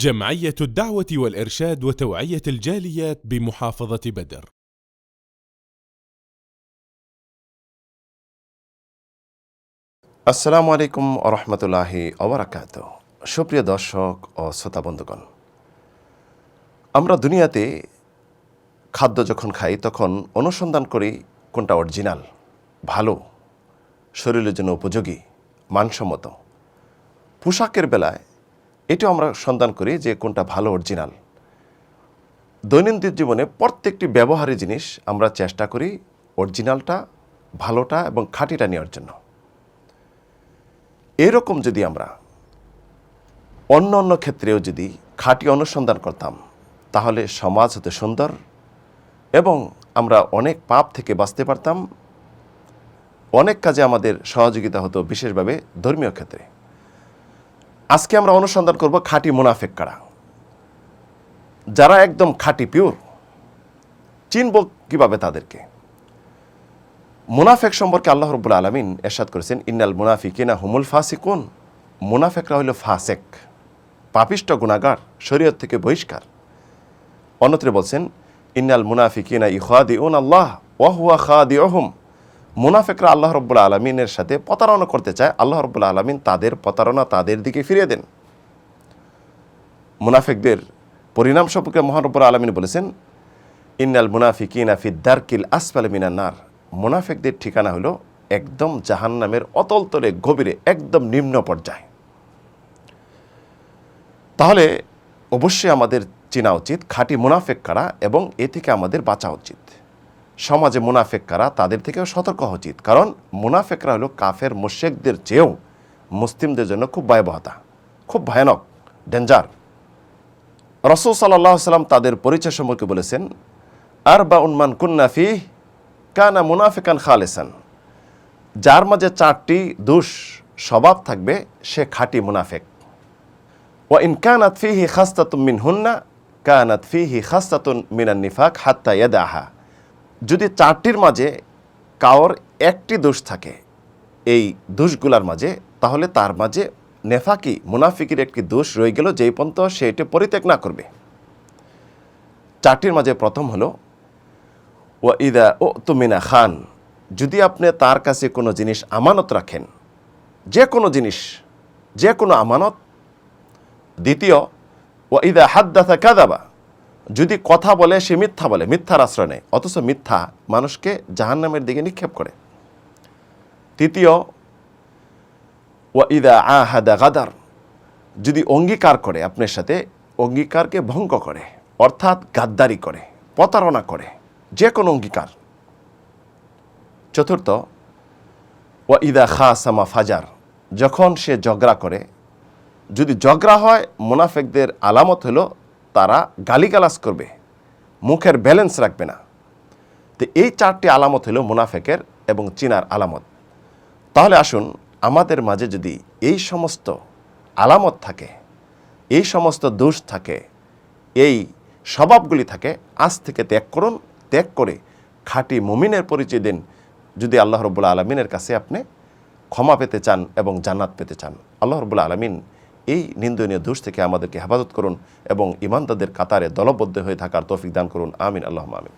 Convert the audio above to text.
جمعية الدعوة والإرشاد وتوعية الجاليات بمحافظة بدر. আসসালামু আলাইকুম ওয়া রাহমাতুল্লাহি ওয়া বারাকাতুহু। সুপ্রিয় দর্শক ও শ্রোতা বন্ধুগণ, আমরা দুনিয়াতে খাদ্য যখন খাই তখন অনুসন্ধান করি কোনটা অরিজিনাল, ভালো, শরীরের জন্য উপযোগী, মানসম্মত। পোশাকের বেলায় এটাও আমরা সন্ধান করি যে কোনটা ভালো, অরিজিনাল। দৈনন্দিন জীবনে প্রত্যেকটি ব্যবহারী জিনিস আমরা চেষ্টা করি অরিজিনালটা, ভালোটা এবং খাঁটিটা নেওয়ার জন্য। এরকম যদি আমরা অন্য অন্য ক্ষেত্রেও যদি খাঁটি অনুসন্ধান করতাম তাহলে সমাজ হতে সুন্দর এবং আমরা অনেক পাপ থেকে বাঁচতে পারতাম। অনেক কাজে আমাদের সহযোগিতা হতো, বিশেষভাবে ধর্মীয় ক্ষেত্রে। আজকে আমরা অনুসন্ধান করব খাঁটি মুনাফিক কারা, যারা একদম খাঁটি পিওর। চিনব কিভাবে তাদেরকে? মুনাফেক সম্পর্কে আল্লাহ রাব্বুল আলামিন ইরশাদ করেছেন, ইন্নাল মুনাফিকিনা হুমুল ফাসিকুন। মুনাফেকরা হইল ফাসেক, পাপিষ্ঠ, গুনাহগার, শরীয়ত থেকে বহিষ্কার। অন্যত্রে বলছেন, ইন্নাল মুনাফিকিনা ইখাদিউন আল্লাহ ওয়া হুয়া খাদিউহুম। মুনাফেকরা আল্লাহ রাব্বুল আলামিনের সাথে প্রতারণা করতে চায়, আল্লাহ রাব্বুল আলামিন তাদের প্রতারণা তাদের দিকে ফিরিয়ে দেন। মুনাফেকদের পরিণাম সম্পর্কে মহান রব্বুল আলামিন বলেছেন, ইন্নাল মুনাফিকিনা ফি দারকিল আসফালি মিনান নার। মুনাফেকদের ঠিকানা হলো একদম জাহান্নামের অতল তলে, গভীরে, একদম নিম্ন পর্যায়ে। তাহলে অবশ্যই আমাদের চেনা উচিত খাঁটি মুনাফেক কারা এবং এ থেকে আমাদের বাঁচা উচিত। সমাজে মুনাফেক কারা, তাদের থেকেও সতর্ক হওয়া উচিত, কারণ মুনাফেকরা হলো কাফের মুশরিকদের চেয়েও মুসলিমদের জন্য খুব ভয়াবহতা, খুব ভয়ানক, ডেঞ্জার। রাসূল সাল্লাল্লাহু আলাইহি সাল্লাম তাদের পরিচয় সম্পর্কে বলেছেন, আরবাউন মান কুন্না ফিহি কানা মুনাফিকান খালিসান। যার মাঝে 4টি দোষ স্বভাব থাকবে সে খাঁটি মুনাফেক। ওয়া ইন কানাত ফিহি খাসতাতুন মিনহুন্না কানাত ফিহি খাসতাতুন মিনান নিফাক হাত্তা ইয়াদাহা। যদি 4টির মাঝে কারোর একটি দোষ থাকে এই দোষগুলার মাঝে, তাহলে তার মাঝে নেফাকি, মুনাফিকের একটি দোষ রয়ে গেল, যেই পর্যন্ত সে এটা পরিত্যাগ না করবে। 4টির মাঝে প্রথম হলো ওয়া ইদা উতুমিনা খান। যদি আপনি তার কাছে কোনো জিনিস আমানত রাখেন, যে কোনো জিনিস, যে কোনো আমানত। দ্বিতীয়, ওয়া ইদা হাদ্দাসা কাযাবা। যদি কথা বলে সে মিথ্যা বলে, মিথ্যার আশ্রয় নেয়, অথচ মিথ্যা মানুষকে জাহান্নামের দিকে নিক্ষেপ করে। তৃতীয়, ওয়া ইদা আহাদা গাদার। যদি অঙ্গীকার করে আপনার সাথে, অঙ্গীকারকে ভঙ্গ করে, অর্থাৎ গাদ্দারি করে, প্রতারণা করে, যে কোনো অঙ্গীকার। চতুর্থ, ওয়া ইদা খাসামা ফাজার। যখন সে ঝগড়া করে, যদি ঝগড়া হয়, মুনাফেকদের আলামত হলো তারা গালিগালাজ করবে, মুখের ব্যালেন্স রাখবে না। তো এই 4টি আলামত হলো মুনাফেকের এবং চিনার আলামত। তাহলে আসুন, আমাদের মাঝে যদি এই সমস্ত আলামত থাকে, এই সমস্ত দোষ থাকে, এই স্বভাবগুলি থাকে, আজ থেকে ত্যাগ করুন। ত্যাগ করে খাঁটি মুমিনের পরিচয় দিন, যদি আল্লাহ রাব্বুল আলামিনের কাছে আপনি ক্ষমা পেতে চান এবং জান্নাত পেতে চান। আল্লাহ রাব্বুল আলামিন এই নিন্দনীয় দোষ থেকে আমাদেরকে হেফাজত করুন এবং ঈমানদারদের কাতারে দলবদ্ধ হয়ে থাকার তৌফিক দান করুন। আমিন, আল্লাহুম্মা আমিন।